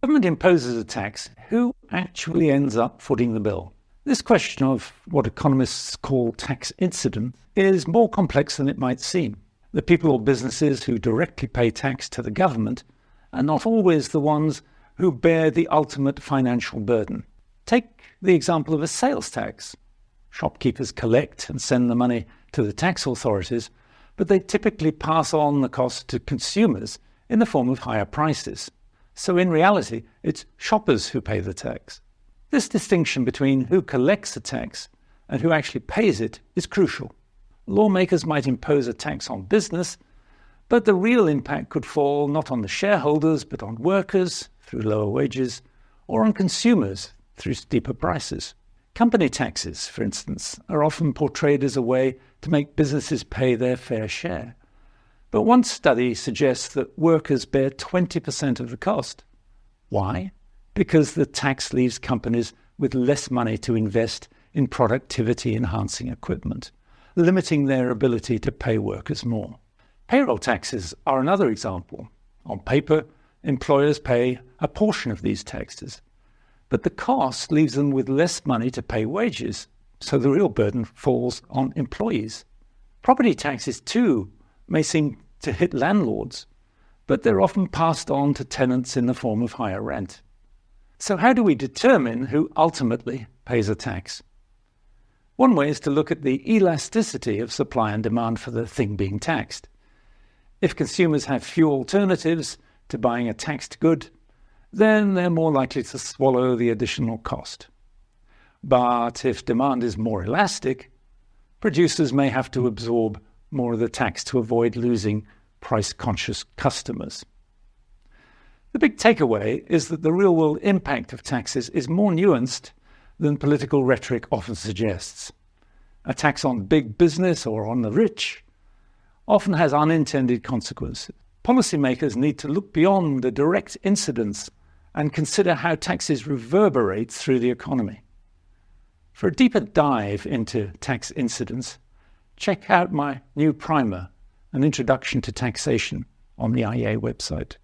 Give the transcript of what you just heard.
Government imposes a tax. Who actually ends up footing the bill? This question of what economists call tax incidence is more complex than it might seem. The people or businesses who directly pay tax to the government are not always the ones who bear the ultimate financial burden. Take the example of a sales tax. Shopkeepers collect and send the money to the tax authorities, but they typically pass on the cost to consumers in the form of higher prices. So in reality, it's shoppers who pay the tax. This distinction between who collects the tax and who actually pays it is crucial. Lawmakers might impose a tax on business, but the real impact could fall not on the shareholders, but on workers through lower wages, or on consumers through steeper prices. Company taxes, for instance, are often portrayed as a way to make businesses pay their fair share. But one study suggests that workers bear 20% of the cost. Why? Because the tax leaves companies with less money to invest in productivity-enhancing equipment, limiting their ability to pay workers more. Payroll taxes are another example. On paper, employers pay a portion of these taxes, but the cost leaves them with less money to pay wages, so the real burden falls on employees. Property taxes, too, may seem to hit landlords, but they're often passed on to tenants in the form of higher rent. So how do we determine who ultimately pays a tax? One way is to look at the elasticity of supply and demand for the thing being taxed. If consumers have few alternatives to buying a taxed good, then they're more likely to swallow the additional cost. But if demand is more elastic, producers may have to absorb more of the tax to avoid losing price-conscious customers. The big takeaway is that the real-world impact of taxes is more nuanced than political rhetoric often suggests. A tax on big business or on the rich often has unintended consequences. Policymakers need to look beyond the direct incidence and consider how taxes reverberate through the economy. For a deeper dive into tax incidence, check out my new primer, An Introduction to Taxation, on the IEA website.